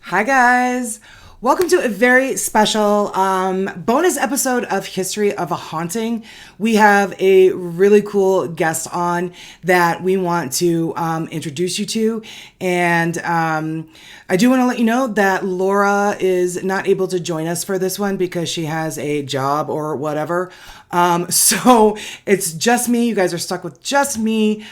Hi guys, welcome to a very special bonus episode of History of a Haunting. We have a really cool guest on that we want to introduce you to, and I do want to let you know that Laura is not able to join us for this one because she has a job or whatever. So it's just me. You guys are stuck with just me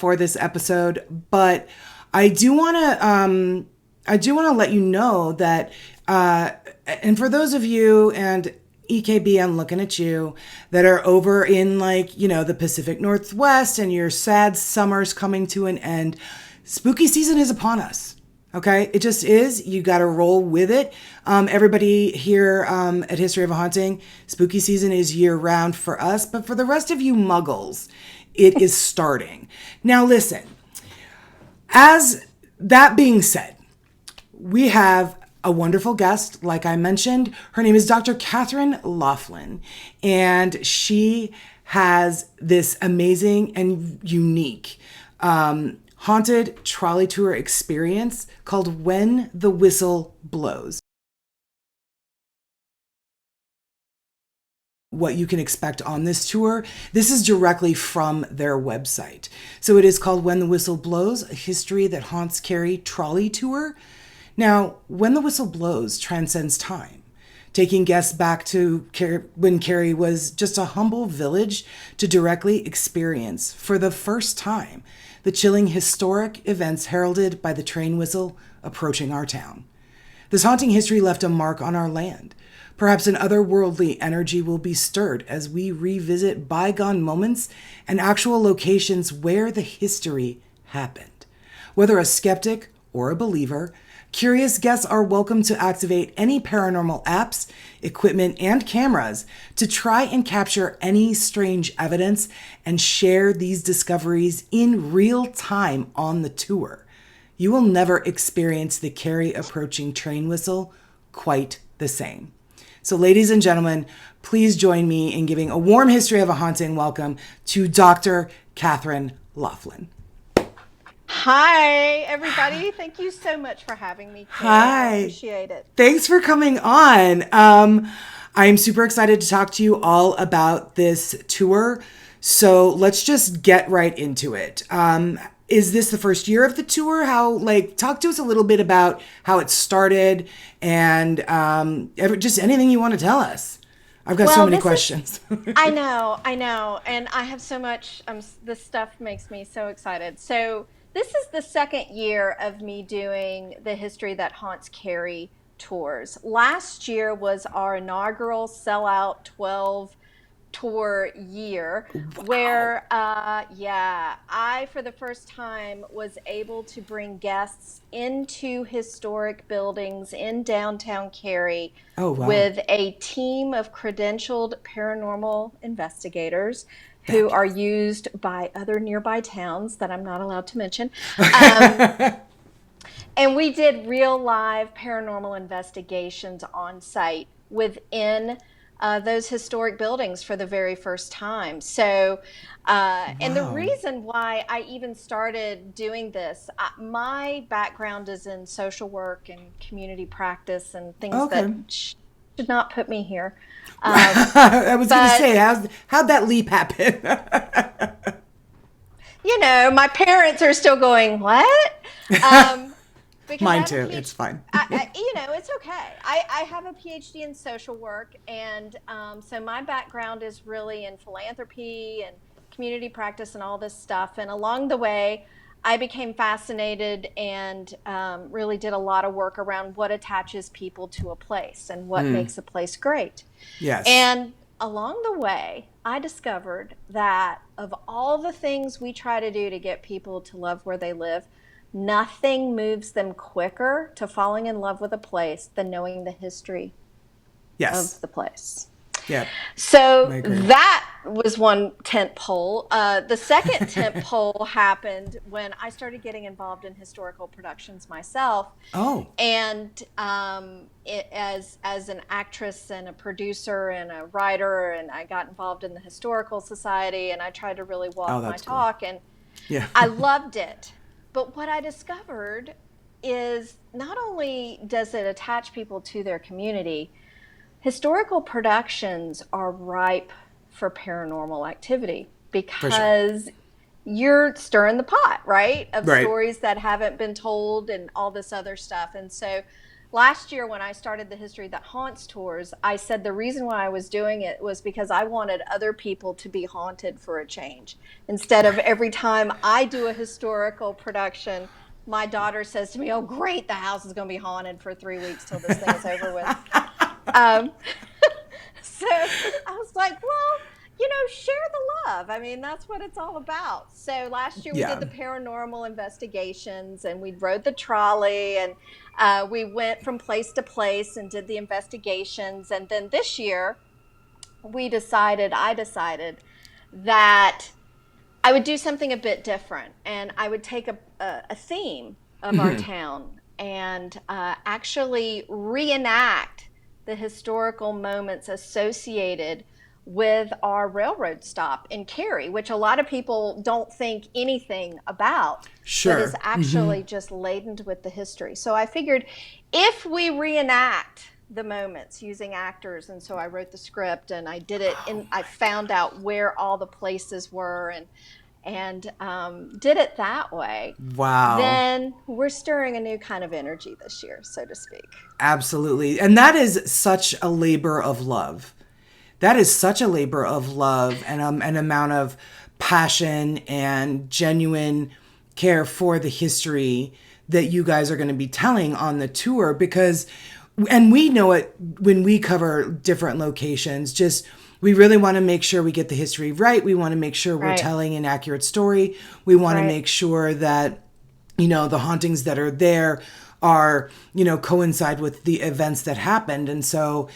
for this episode, but I do want to let you know that, and for those of you, and EKB, I'm looking at you, that are over in the Pacific Northwest and your sad summer's coming to an end, spooky season is upon us. Okay, it just is. You got to roll with it. Everybody here at History of a Haunting, spooky season is year round for us, but for the rest of you muggles, it is starting. Now listen, as that being said, we have a wonderful guest, like I mentioned. Her name is Dr. Katherine Loflin, and she has this amazing and unique haunted trolley tour experience called When the Whistle Blows. What you can expect on this tour. This is directly from their website. So it is called When the Whistle Blows, a history that haunts Cary trolley tour. Now, When the Whistle Blows transcends time, taking guests back to when Cary was just a humble village to directly experience, for the first time, the chilling historic events heralded by the train whistle approaching our town. This haunting history left a mark on our land. Perhaps an otherworldly energy will be stirred as we revisit bygone moments and actual locations where the history happened. Whether a skeptic or a believer, curious guests are welcome to activate any paranormal apps, equipment, and cameras to try and capture any strange evidence and share these discoveries in real time on the tour. You will never experience the Cary approaching train whistle quite the same. So ladies and gentlemen, please join me in giving a warm History of a Haunting welcome to Dr. Katherine Loflin. Hi, everybody. Thank you so much for having me. Carrie. Hi. I appreciate it. Thanks for coming on. I'm super excited to talk to you all about this tour. So let's just get right into it. Is this the first year of the tour? Talk to us a little bit about how it started and just anything you want to tell us. I've got so many questions. I know. And I have so much, this stuff makes me so excited. So this is the second year of me doing the History That Haunts Cary tours. Last year was our inaugural sellout 12 tour year. Wow. Where, I, for the first time, was able to bring guests into historic buildings in downtown Cary. Oh, wow. With a team of credentialed paranormal investigators who are used by other nearby towns that I'm not allowed to mention. And we did real live paranormal investigations on site within those historic buildings for the very first time. So, and the reason why I even started doing this, my background is in social work and community practice and things that should not put me here. I was going to say, how'd that leap happen? My parents are still going, what? Mine too. It's fine. It's okay. I have a PhD in social work, and so my background is really in philanthropy and community practice and all this stuff. And along the way, I became fascinated and really did a lot of work around what attaches people to a place and what makes a place great. Yes. And along the way, I discovered that of all the things we try to do to get people to love where they live, nothing moves them quicker to falling in love with a place than knowing the history Yes. of the place. Yeah. I So agree. that was one tent pole. The second tent pole happened when I started getting involved in historical productions myself, Oh. and as an actress and a producer and a writer, and I got involved in the historical society, and I tried to really Oh, walk my that's cool. talk, and Yeah. I loved it. But what I discovered is not only does it attach people to their community, historical productions are ripe for paranormal activity For sure. because you're stirring the pot, right? Of Right. stories that haven't been told and all this other stuff. And so last year, when I started the History That Haunts tours, I said the reason why I was doing it was because I wanted other people to be haunted for a change. Instead of every time I do a historical production, my daughter says to me, "Oh, great, the house is going to be haunted for 3 weeks till this thing is over with." Um, so I was like, well, share the love. I mean, that's what it's all about. So last year we did Yeah. the paranormal investigations, and we rode the trolley, and we went from place to place and did the investigations. And then this year I decided that I would do something a bit different, and I would take a theme of our town and actually reenact the historical moments associated with our railroad stop in Cary, which a lot of people don't think anything about, but is Sure. actually just laden with the history. So I figured if we reenact the moments using actors, and so I wrote the script and I did it, and I found out where all the places were, and did it that way, Wow. then we're stirring a new kind of energy this year, so to speak. Absolutely. And that is such a labor of love. That is such a labor of love and an amount of passion and genuine care for the history that you guys are going to be telling on the tour, because and we know it when we cover different locations, just we really want to make sure we get the history right. We want to make sure we're Right, telling an accurate story. We want to right. make sure that the hauntings that are there are, coincide with the events that happened. And so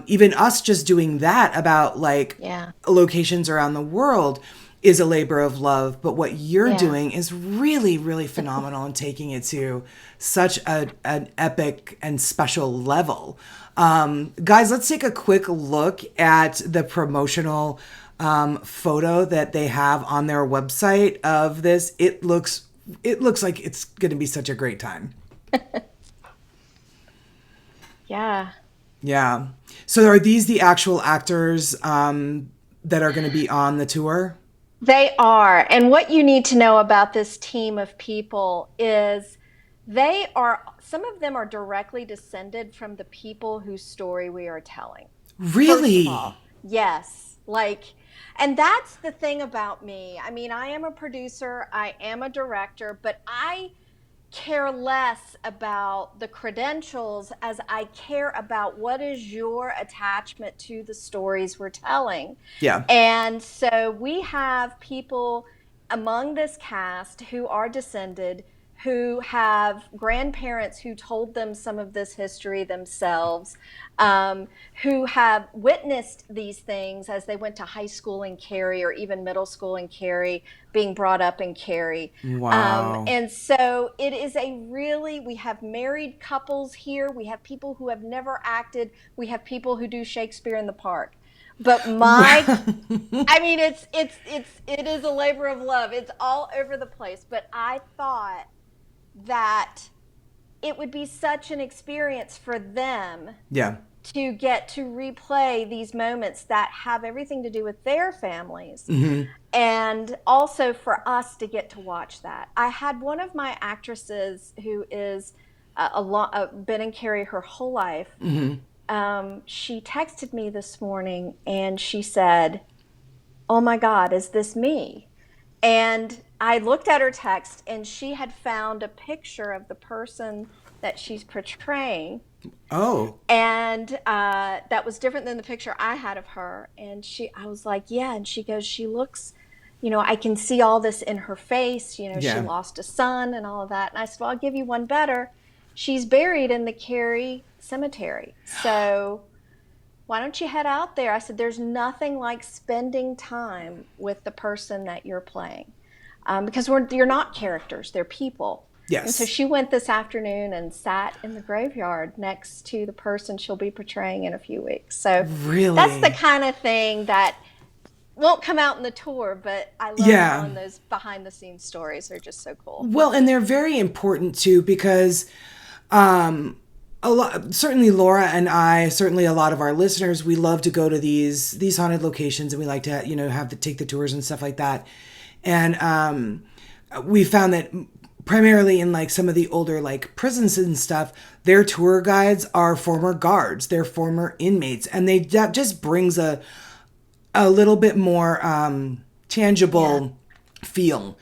even us just doing that about like Yeah, locations around the world is a labor of love. But what you're yeah. doing is really, really phenomenal and taking it to such an epic and special level. Guys, let's take a quick look at the promotional photo that they have on their website of this. It looks like it's going to be such a great time. Yeah. Yeah. So are these the actual actors that are going to be on the tour? They are. And what you need to know about this team of people is some of them are directly descended from the people whose story we are telling. First of Really? all, yes. And that's the thing about me. I mean, I am a producer, I am a director, but I care less about the credentials as I care about what is your attachment to the stories we're telling. Yeah. And so we have people among this cast who are descended, who have grandparents who told them some of this history themselves, who have witnessed these things as they went to high school in Cary or even middle school in Cary, being brought up in Cary. Wow. And so it is we have married couples here. We have people who have never acted. We have people who do Shakespeare in the Park. But Wow. I mean, it is a labor of love. It's all over the place. But I thought that it would be such an experience for them Yeah. to get to replay these moments that have everything to do with their families, and also for us to get to watch that. I had one of my actresses who is been in Cary her whole life. She texted me this morning and she said, "Oh my God, is this me?" And I looked at her text, and she had found a picture of the person that she's portraying. Oh, And that was different than the picture I had of her. And I was like, yeah. And she goes, she looks, I can see all this in her face. She yeah. lost a son and all of that. And I said, well, I'll give you one better. She's buried in the Cary cemetery. So why don't you head out there? I said, there's nothing like spending time with the person that you're playing, because you're not characters, they're people. And so Yes. she went this afternoon and sat in the graveyard next to the person she'll be portraying in a few weeks. So that's the Really? kind of thing that won't come out in the tour, but I love Yeah. telling those behind the scenes stories. They're just so cool. Well, and they're very important too because um a lot, certainly Laura and I, certainly a lot of our listeners, we love to go to these haunted locations, and we like to, have to take the tours and stuff like that. And we found that primarily in like some of the older like prisons and stuff, their tour guides are former guards, they're former inmates, and that just brings a little bit more Yeah. tangible feel Yeah.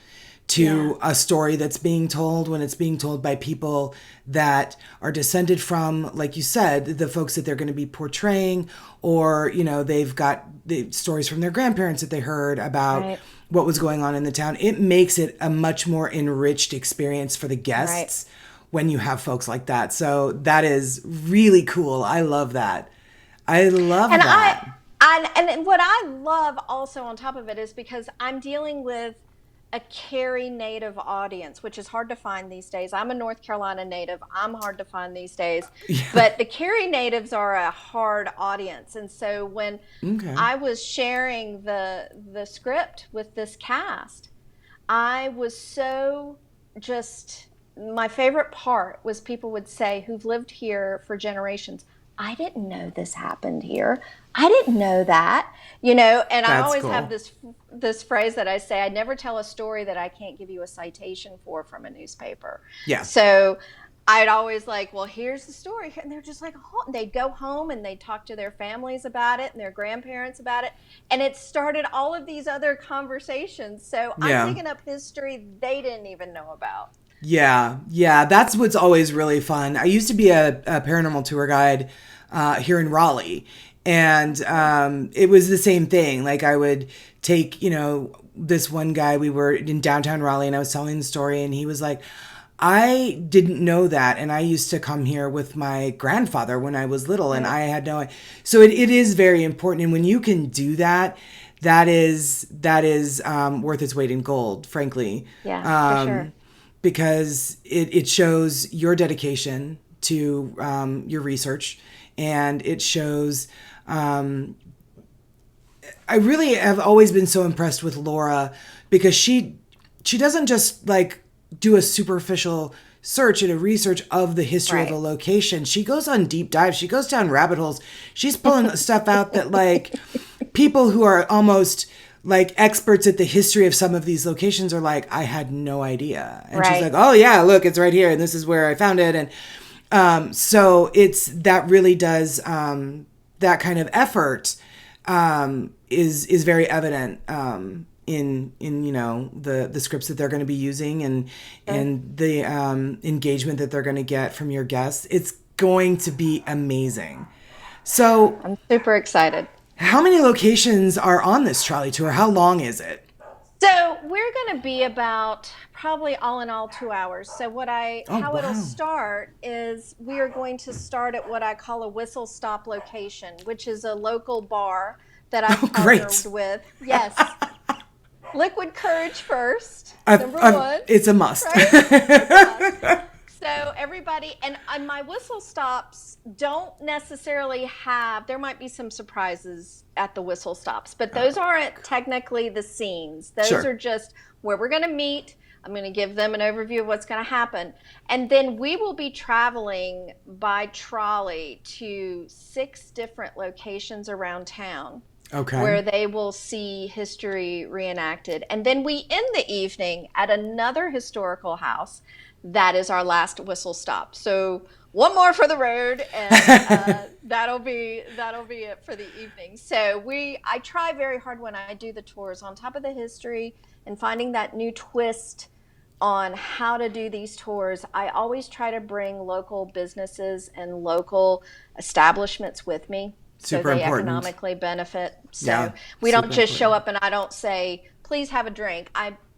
to a story that's being told when it's being told by people that are descended from, like you said, the folks that they're going to be portraying, or they've got the stories from their grandparents that they heard about Right. what was going on in the town. It makes it a much more enriched experience for the Right. guests when you have folks like that. So that is really cool. I love that. I love And I, that. and what I love also on top of it is because I'm dealing with a Cary native audience, which is hard to find these days. I'm a North Carolina native. I'm hard to find these days. Yeah. But the Cary natives are a hard audience. And so when Okay. I was sharing the script with this cast, I was so just my favorite part was people would say who've lived here for generations, I didn't know this happened here. I didn't know that. And I That's always have cool. this phrase that I say, I never tell a story that I can't give you a citation for from a newspaper. Yeah. So I'd always like, well, here's the story. And they're just like, oh, they'd go home and they'd talk to their families about it and their grandparents about it. And it started all of these other conversations. So I'm Yeah. digging up history they didn't even know about. Yeah, yeah, that's what's always really fun. I used to be a paranormal tour guide here in Raleigh, and it was the same thing. Like I would take, this one guy. We were in downtown Raleigh, and I was telling the story, and he was like, "I didn't know that, and I used to come here with my grandfather when I was little, and Right. I had no." So it is very important, and when you can do that, that is worth its weight in gold, frankly. Yeah, for Um, sure. because it shows your dedication to your research, and it shows. I really have always been so impressed with Laura because she doesn't just like do a superficial search and a research of the history of a Right. location. She goes on deep dives. She goes down rabbit holes. She's pulling stuff out that like people who are almost like experts at the history of some of these locations are like, I had no idea. And she's like, Right. oh yeah, look, it's right here, and this is where I found it. And so it's that really does that kind of effort is very evident in the scripts that they're going to be using, Sure. and the engagement that they're going to get from your guests. It's going to be amazing. So, I'm super excited. how many locations are on this trolley tour? How long is it? So we're going to be about probably all in all 2 hours. So Oh how it'll wow! start is we are going to start at what I call a whistle stop location, which is a local bar that I've Oh partnered great! with. Yes, liquid courage first, number I've, one, it's a must. right? It's a must. So everybody, and my whistle stops don't necessarily have, there might be some surprises at the whistle stops, but those aren't technically the scenes. Those Sure. are just where we're going to meet. I'm going to give them an overview of what's going to happen. And then we will be traveling by trolley to 6 different locations around town Okay. where they will see history reenacted. And then we end the evening at another historical house. That is our last whistle stop. So one more for the road, and that'll be it for the evening. So I try very hard when I do the tours, on top of the history and finding that new twist on how to do these tours, I always try to bring local businesses and local establishments with me so Super they important. economically benefit. So Yeah, we don't super just show important. up and I don't say, please have a drink.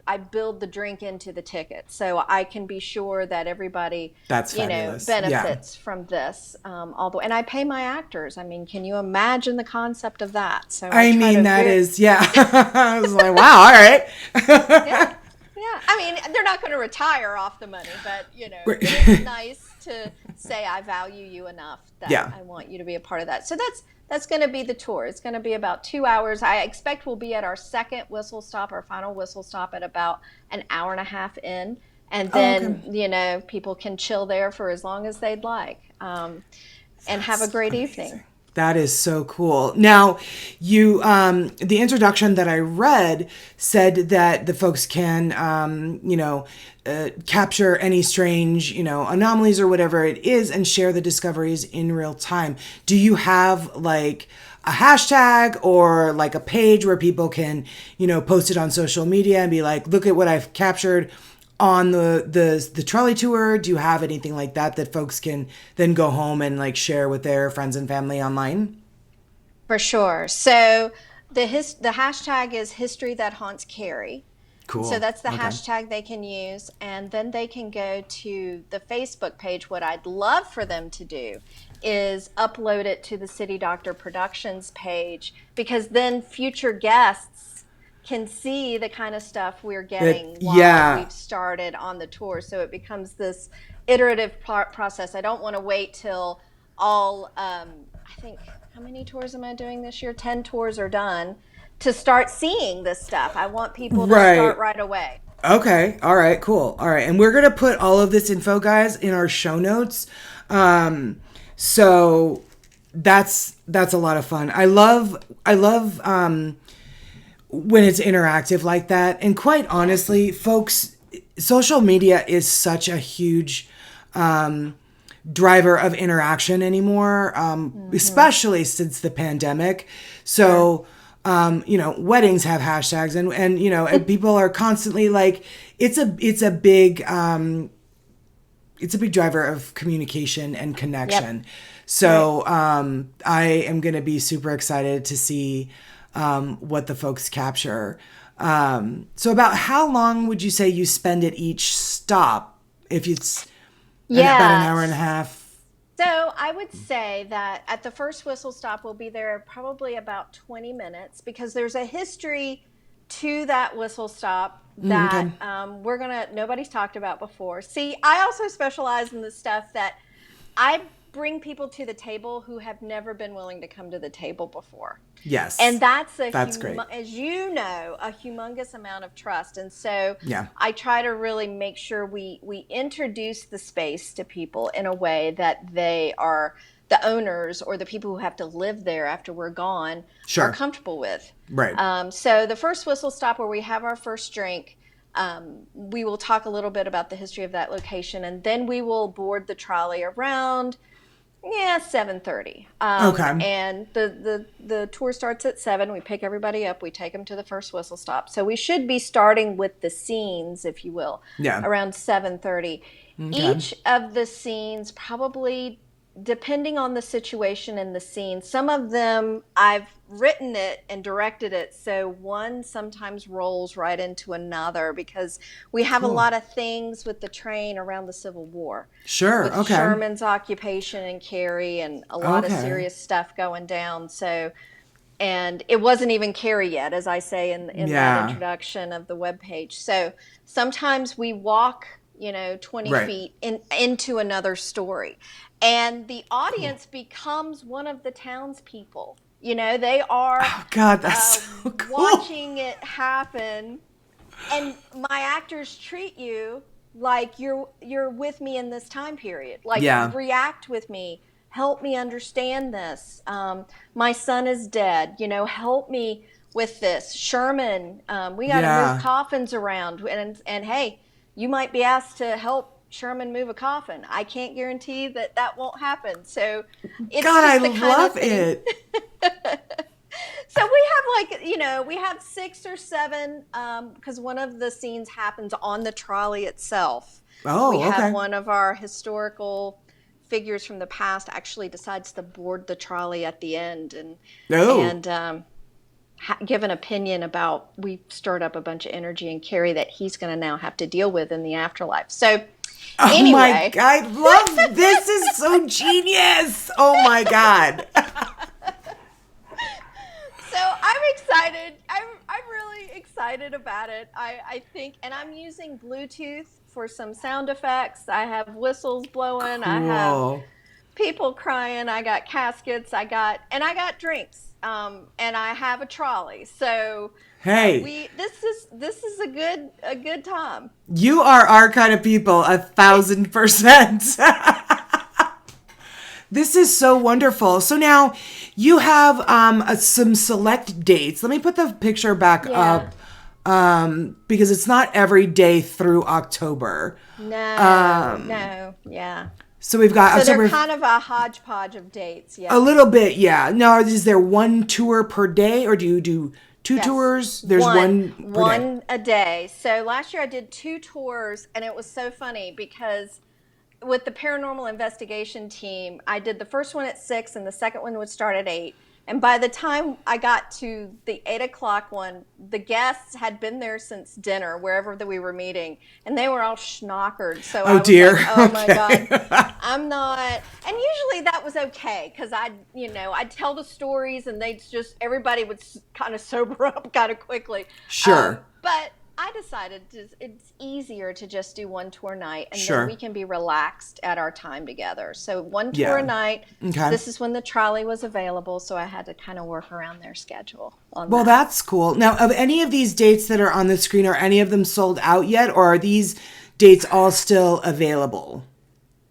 I build the drink into the ticket so I can be sure that everybody, That's fabulous. Yeah. benefits from this all the way. And I pay my actors. I mean, can you imagine the concept of that? So I I try mean, to that very, is, yeah. I was like, wow, all yeah. right. Yeah. I mean, they're not going to retire off the money, but it is Right. nice to say I value you enough that Yeah. I want you to be a part of that. So that's going to be the tour. It's going to be about 2 hours. I expect we'll be at our second whistle stop, our final whistle stop at about an hour and a half in. And Oh, okay. then, people can chill there for as long as they'd like, and have a That's great amazing. evening. That is so cool. Now, the introduction that I read said that the folks can, capture any strange, anomalies or whatever it is and share the discoveries in real time. Do you have like a hashtag or like a page where people can, post it on social media and be like, look at what I've captured on the trolley tour? Do you have anything like that that folks can then go home and like share with their friends and family online? For sure. So the hashtag is history that haunts Cary. And so Cool. that's the Okay. hashtag they can use. And then they can go to the Facebook page. What I'd love for them to do is upload it to the City Doctor Productions page, because then future guests can see the kind of stuff we're That getting while yeah. we've started on the tour. So it becomes this iterative process. I don't want to wait till all, I think, how many tours am I doing this year? 10 tours are done to start seeing this stuff. I want people to start Right. right away. Okay. All right. Cool. All right. And we're gonna put all of this info, guys, in our show notes. Um, so that's a lot of fun. I love when it's interactive like that. And quite Yeah. honestly, folks, social media is such a huge um, driver of interaction anymore, Mm-hmm. especially since the pandemic. Sure. So, weddings have hashtags, and people are constantly like, it's a big driver of communication and Yep. connection. Right. So I am going to be super excited to see what the folks capture. So about how long would you say you spend at each stop? If it's about an Yeah. hour and a half. So I would say that at the first whistle stop, we'll be there probably about 20 minutes, because there's a history to that whistle stop that Okay. nobody's talked about before. See, I also specialize in the stuff that I bring people to the table who have never been willing to come to the table before. And Yes. that's That's great. as you know, a humongous amount of trust. And so Yeah. I try to really make sure we introduce the space to people in a way that they are, the owners or the people who have to live there after we're gone, are Sure. comfortable with. Right. So the first whistle stop, where we have our first drink, we will talk a little bit about the history of that location, and then we will board the trolley around, yeah, 7:30. Okay. And the tour starts at 7. We pick everybody up. We take them to the first whistle stop. So we should be starting with the scenes, if you will, Yeah. around 7:30. Okay. Each of the scenes, probably depending on the situation and the scene, some of them I've written it and directed it, so one sometimes rolls right into another, because we have a Cool. lot of things with the train around the Civil War, Sure. with Okay. Sherman's occupation in Cary and a lot of Okay. serious stuff going down. So, and it wasn't even Cary yet, as I say in that Yeah. introduction of the webpage. So sometimes we walk, 20 Right. feet into another story, and the Cool. audience becomes one of the townspeople. They are Oh God, that's uh, so cool. watching it happen, and my actors treat you like you're with me in this time period, like Yeah. react with me, help me understand this. My son is dead, help me with this. Sherman, we got to move Yeah. coffins around, and hey, you might be asked to help Sherman move a coffin. I can't guarantee that that won't happen. So it's God, I just the kind of love thing. it. So we have we have 6 or 7 because one of the scenes happens on the trolley itself. We Oh, have okay. one of our historical figures from the past actually decides to board the trolley at the end Oh. and give an opinion about we stirred up a bunch of energy in Cary that he's going to now have to deal with in the afterlife. So Oh my anyway, God. I love this is so genius. Oh my God. so I'm excited. I'm really excited about it. I think, and I'm using Bluetooth for some sound effects. I have whistles blowing. I have Cool. people crying. I got caskets. I got drinks. And I have a trolley. So Hey, we this is a good time. you are our kind of people, 1,000%. This is so wonderful. So now you have some select dates. Let me put the picture back Yeah. up because it's not every day through October. No, no, yeah. So we've got So they're October, kind of a hodgepodge of dates. a Yeah. little bit, yeah. Now, is there one tour per day or do you do two Yes. tours? There's one per day. One a day. So last year I did 2 tours and it was so funny because with the paranormal investigation team, I did the first one at 6 and the second one would start at 8. And by the time I got to the 8 o'clock one, the guests had been there since dinner, wherever that we were meeting, and they were all schnockered. So Oh I was dear. like, oh my Okay. God, I'm not. And usually that was okay because I'd tell the stories and everybody would kind of sober up kind of quickly. Sure. But I decided it's easier to just do one tour night and then we Sure. can be relaxed at our time together. So one tour a Yeah. night. Okay. This is when the trolley was available, so I had to kind of work around their schedule on Well, that. that's cool. Now, of any of these dates that are on the screen, are any of them sold out yet, or are these dates all still available?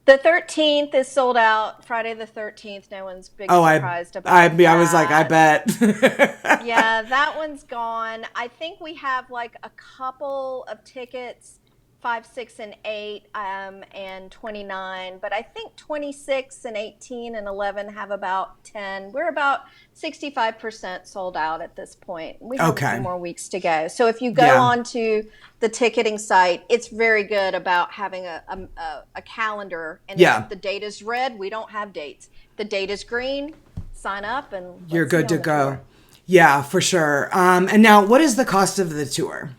The 13th is sold out. Friday the 13th, no one's big Oh, I, surprised I, about I was like, I that. bet. Yeah, that one's gone. I think we have like a couple of tickets, 5, 6, and 8, and 29. But I think 26 and 18 and 11 have about 10. We're about 65% sold out at this point. We have a few Okay. more weeks to go. So if you go Yeah. on to the ticketing site, it's very good about having a calendar. And Yeah. if the date is red, we don't have dates. If the date is green, sign up and You're let's be good to on the go. tour. Yeah, for sure. And now, what is the cost of the tour?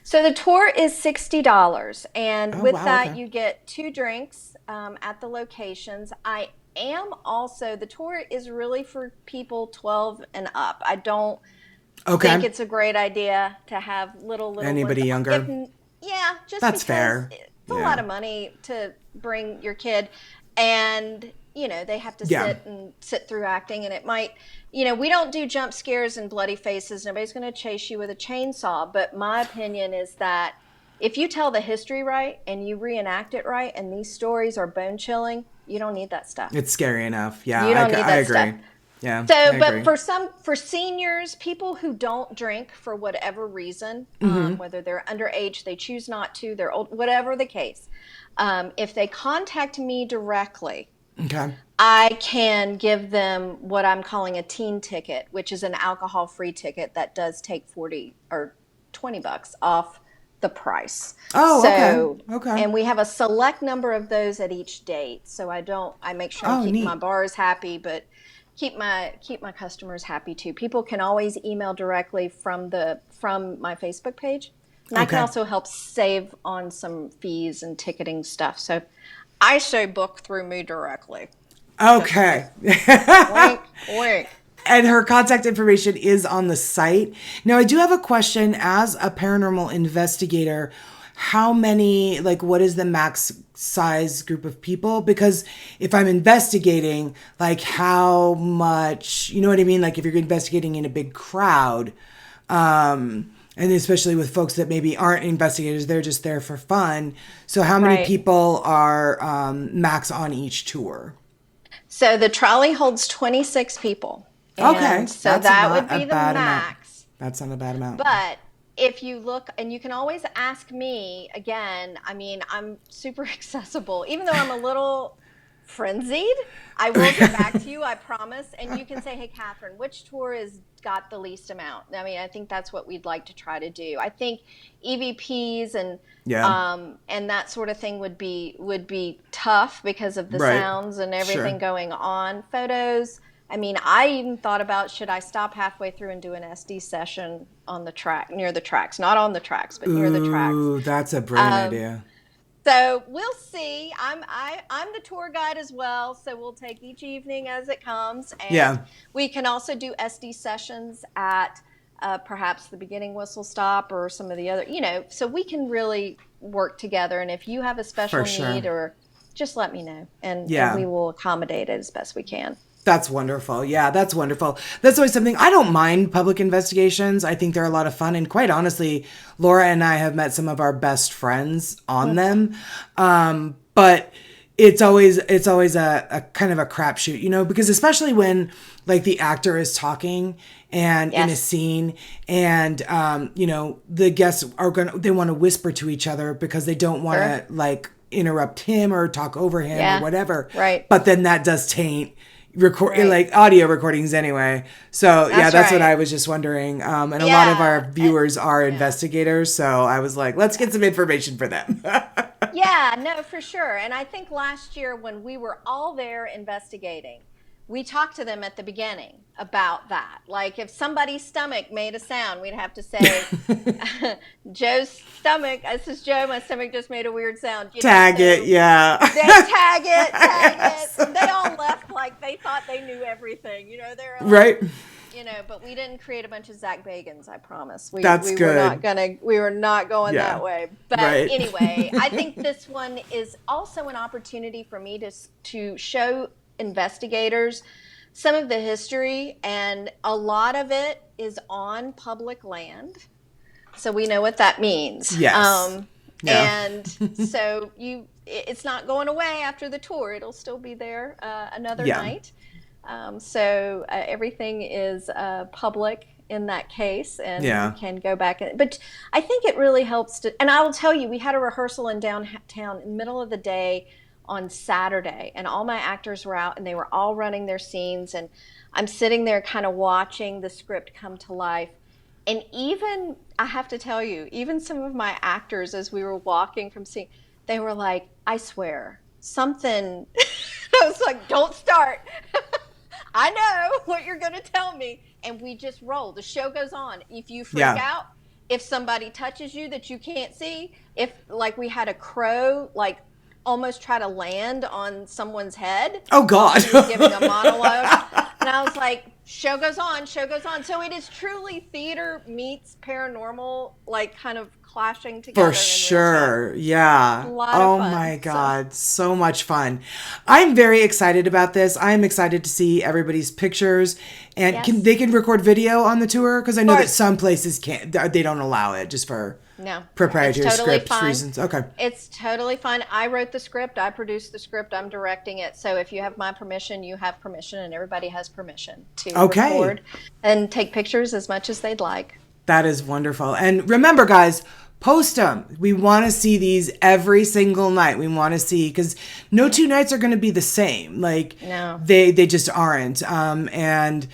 So the tour is $60, and Oh, with wow. that Okay. you get 2 drinks at the locations. The tour is really for people 12 and up. I don't think Okay. it's a great idea to have little ones. Anybody younger? Yeah, just That's because fair. it's a lot Yeah. of money to bring your kid, and they have to Yeah. sit through acting, and it might, we don't do jump scares and bloody faces. Nobody's going to chase you with a chainsaw. But my opinion is that if you tell the history right and you reenact it right, and these stories are bone chilling, you don't need that stuff. It's scary enough. Yeah, You don't need I that stuff. agree. Yeah, I So, but agree. for seniors, people who don't drink for whatever reason, whether they're underage, they choose not to, they're old, whatever the case, if they contact me directly, Okay. I can give them what I'm calling a teen ticket, which is an alcohol-free ticket that does take 40 or $20 off the price. Oh, okay. So, Okay. and we have a select number of those at each date. So I make sure I'm Oh, keeping my neat. bars happy, but keep my customers happy too. People can always email directly from my Facebook page. And I can Okay. also help save on some fees and ticketing stuff. So I say book through me directly. Okay. Wink, wink. And her contact information is on the site. Now, I do have a question as a paranormal investigator. How many, like, what is the max size group of people? Because if I'm investigating, like, how much, you know what I mean? Like, if you're investigating in a big crowd, and especially with folks that maybe aren't investigators, they're just there for fun. So, how many Right. people are max on each tour? So the trolley holds 26 people. Okay, And so that's that would not a be the bad amount. max. That's not a bad amount. But if you look, and you can always ask me again, I mean, I'm super accessible, even though I'm a little frenzied. I will get back to you, I promise. And you can say, hey, Catherine, which tour has got the least amount? I mean, I think that's what we'd like to try to do. I think EVPs Yeah. and that sort of thing would be tough because of the Right. sounds and everything Sure. going on. Photos. I mean, I even thought about should I stop halfway through and do an SD session on the track, near the tracks, not on the tracks, but near the tracks. Ooh, that's a brilliant Um, idea. so we'll see. I'm the tour guide as well, so we'll take each evening as it comes, and Yeah. we can also do SD sessions at perhaps the beginning whistle stop or some of the other, so we can really work together. And if you have a For special need, sure. or just let me know, and Yeah. we will accommodate it as best we can. That's wonderful. Yeah, that's wonderful. That's always something. I don't mind public investigations. I think they're a lot of fun. And quite honestly, Laura and I have met some of our best friends on them. But it's always a kind of a crapshoot, because especially when like the actor is talking and in a Yes. scene and the guests they want to whisper to each other because they don't want Sure. to like interrupt him or talk over him or Yeah. whatever. Right. But then that does taint Right. like audio recordings anyway. So yeah, That's that's what I right. was just wondering. And a lot of our Yeah. viewers are Yeah. investigators, so I was like, let's get some information for them. Yeah, no, for sure. And I think last year when we were all there investigating, we talked to them at the beginning about that. Like if somebody's stomach made a sound, we'd have to say, Joe's stomach, this is Joe, my stomach just made a weird sound, Tag it, so yeah. they tag Yes. it. They all left like they thought they knew everything. They're like, Right. but we didn't create a bunch of Zach Bagans, I promise. That's We were good. we were not going Yeah. that way. But Right. anyway, I think this one is also an opportunity for me to show investigators some of the history, and a lot of it is on public land. So we know what that means. Yes. Yeah. And so it's not going away after the tour. It'll still be there another Yeah. night. So everything is public in that case, and Yeah. you can go back. But I think it really helps to, and I will tell you, we had a rehearsal in downtown in the middle of the day on Saturday, and all my actors were out and they were all running their scenes, and I'm sitting there kind of watching the script come to life. And even, I have to tell you, even some of my actors, as we were walking from scene, they were like, I swear, something, I was like, don't start. I know what you're going to tell me. And we just roll. The show goes on. If you freak Yeah. out, if somebody touches you that you can't see, if like we had a crow, like almost try to land on someone's head Oh while God. she was giving a monologue. And I was like, show goes on, show goes on. So it is truly theater meets paranormal, like kind of clashing together For in real time. sure. Yeah. A lot of Oh fun. my So, God. So much fun. I'm very excited about this. I'm excited to see everybody's pictures and yes. they can record video on the tour because I know that course. some places can't, they don't allow it just for No, proprietary it's totally script fine. reasons. Okay. It's totally fine. I wrote the script. I produced the script. I'm directing it. So if you have my permission, you have permission, and everybody has permission to Okay. record and take pictures as much as they'd like. That is wonderful. And remember, guys, post them. We want to see these every single night. We want to see, because no two nights are going to be the same. Like, No. they just aren't. And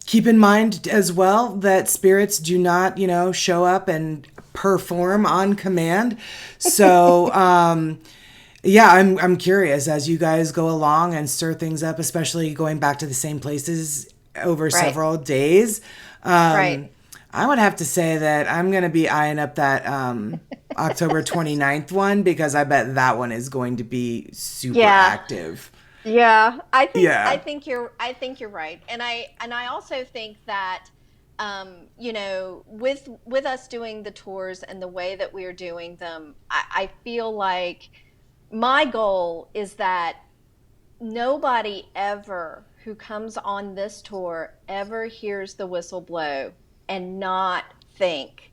keep in mind as well that spirits do not, show up and perform on command. So, yeah, I'm curious as you guys go along and stir things up, especially going back to the same places over Right. several days. Right. I would have to say that I'm going to be eyeing up that October 29th one because I bet that one is going to be super Yeah. active. Yeah, Yeah. I think you're right, and I also think that with us doing the tours and the way that we're doing them, I feel like my goal is that nobody ever who comes on this tour ever hears the whistle blow and not think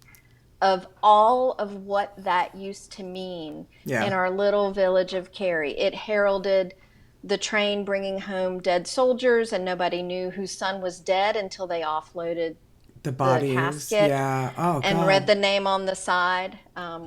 of all of what that used to mean Yeah. in our little village of Cary. It heralded the train bringing home dead soldiers, and nobody knew whose son was dead until they offloaded The the bodies. casket Yeah. Oh, and read God. the name on the side.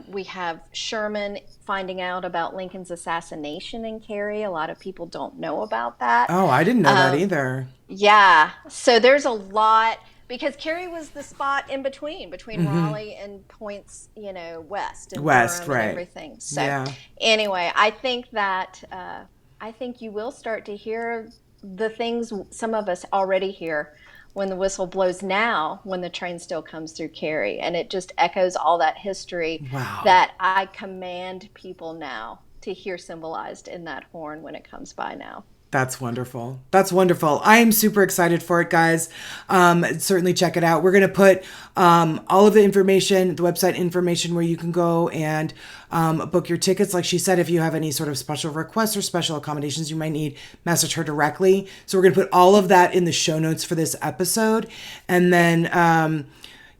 We have Sherman finding out about Lincoln's assassination in Cary. A lot of people don't know about that. Oh, I didn't know that Um, either. yeah, so there's a lot because Cary was the spot in between Hmm. Raleigh and points, west and West, Durham and right. everything. So Yeah. anyway, I think that I think you will start to hear the things some of us already hear when the whistle blows now, when the train still comes through Cary, and it just echoes all that history Wow. that I command people now to hear symbolized in that horn when it comes by now. That's wonderful. That's wonderful. I am super excited for it, guys. Certainly check it out. We're going to put all of the information, the website information where you can go and book your tickets. Like she said, if you have any sort of special requests or special accommodations you might need, message her directly. So we're going to put all of that in the show notes for this episode. And then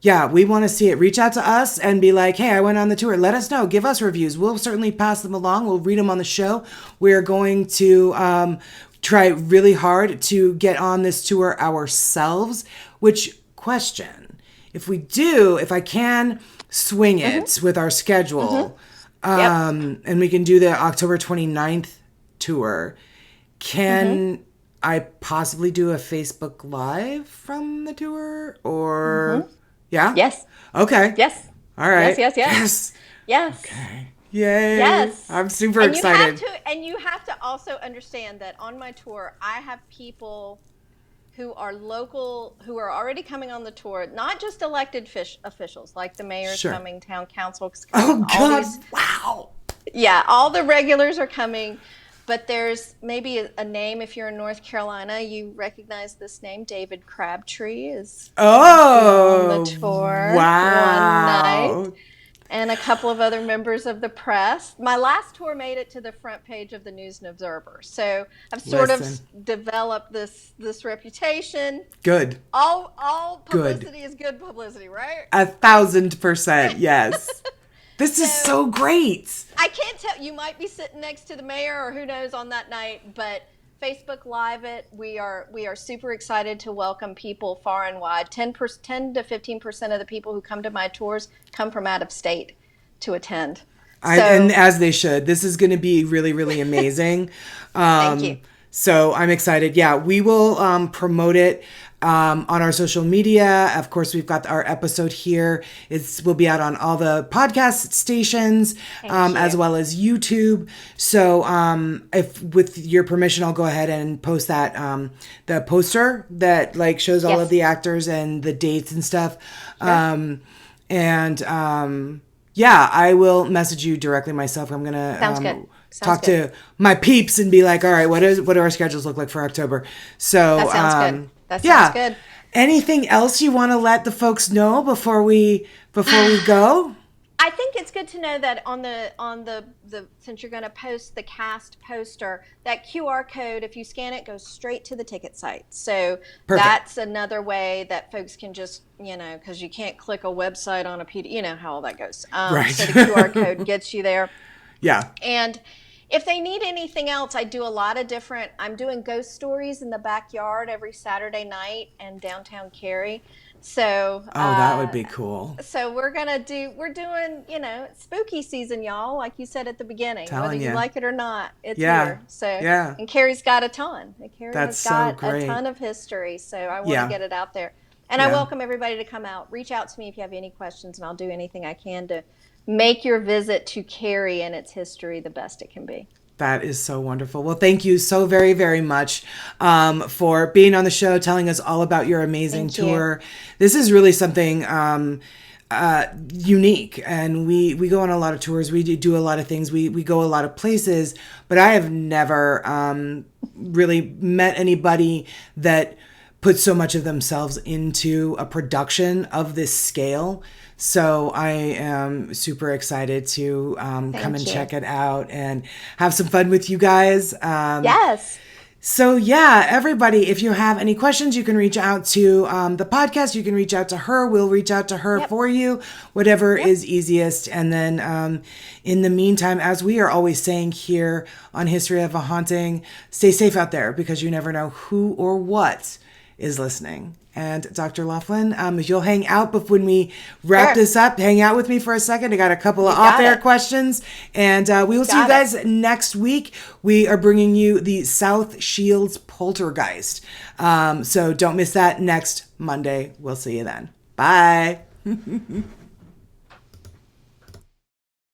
yeah, we want to see it. Reach out to us and be like, hey, I went on the tour. Let us know. Give us reviews. We'll certainly pass them along. We'll read them on the show. We're going to try really hard to get on this tour ourselves. Which, question, if we do, if I can swing Mm-hmm. it with our Mm-hmm. schedule, Yep. and we can do the October 29th tour, Mm-hmm. can I possibly do a Facebook Live from the tour? Or, Mm-hmm. yeah? Yes. Okay. Yes. All Yes. right. Yes. Yes. Yes. Yes. Okay. Yay. Yes. I'm super And excited. you have to also understand that on my tour, I have people who are local, who are already coming on the tour, not just elected officials, like the mayor's Sure. coming, town council's Oh, coming, all God. these, Wow. yeah, all the regulars are coming. But there's maybe a name, if you're in North Carolina, you recognize this name. David Crabtree is going to be on the Oh, tour one night, wow. and a couple of other members of the press. My last tour made it to the front page of the News and Observer, so I've sort of Listen. developed this reputation. Good. All Good. publicity is good publicity, right? 1,000%. Yes. This is So so great. I can't tell. You might be sitting next to the mayor, or who knows on that night. But Facebook Live it. We are super excited to welcome people far and wide. 10 to 15% of the people who come to my tours come from out of state to attend. And So as they should. This is going to be really, really amazing. thank you. So I'm excited. Yeah, we will promote it on our social media. Of course, we've got our episode here. It will be out on all the podcast stations, Thank as you. well as YouTube. So if with your permission, I'll go ahead and post that the poster that like shows all of Yes. the actors and the dates and stuff. Sure. And yeah, I will message you directly myself. I'm gonna Sounds good. Sounds talk good. to my peeps and be like, all right, what do our schedules look like for October? So That sounds good. That sounds yeah. good. Anything else you want to let the folks know before we go? I think it's good to know that on the since you're going to post the cast poster, that QR code, if you scan it, goes straight to the ticket site. So Perfect. that's another way that folks can just, because you can't click a website on a PDF, you know how all that goes. Right. So the QR code gets you there. Yeah. And if they need anything else, I'm doing ghost stories in the backyard every Saturday night in downtown Cary. So, Oh, that would be cool. so we're doing, spooky season, y'all, like you said at the beginning, whether Telling you you. like it or not, it's Yeah. here. So, Yeah. and Carrie's got a ton. Carrie That's has so got great. a ton of history. So I want Yeah. to get it out there. And I Yeah. welcome everybody to come out. Reach out to me if you have any questions, and I'll do anything I can to make your visit to Cary and its history the best it can be. That is so wonderful. Well, thank you so very, very much for being on the show, telling us all about your amazing Thank you. tour. This is really something unique, and we go on a lot of tours. We do a lot of things. We go a lot of places, but I have never really met anybody that put so much of themselves into a production of this scale. So I am super excited to come and you. check it out and have some fun with you guys. Yes. So yeah, everybody, if you have any questions, you can reach out to the podcast. You can reach out to her. We'll reach out to her Yep. for you, whatever is easiest. And then in the meantime, as we are always saying here on History of a Haunting, stay safe out there because you never know who or what is listening. And Dr. Loflin, if you'll hang out when we wrap Sure. this up, hang out with me for a second. I got a couple of You got off-air it. questions, and we will see you Got it. guys next week. We are bringing you the South Shields Poltergeist. So don't miss that next Monday. We'll see you then. Bye.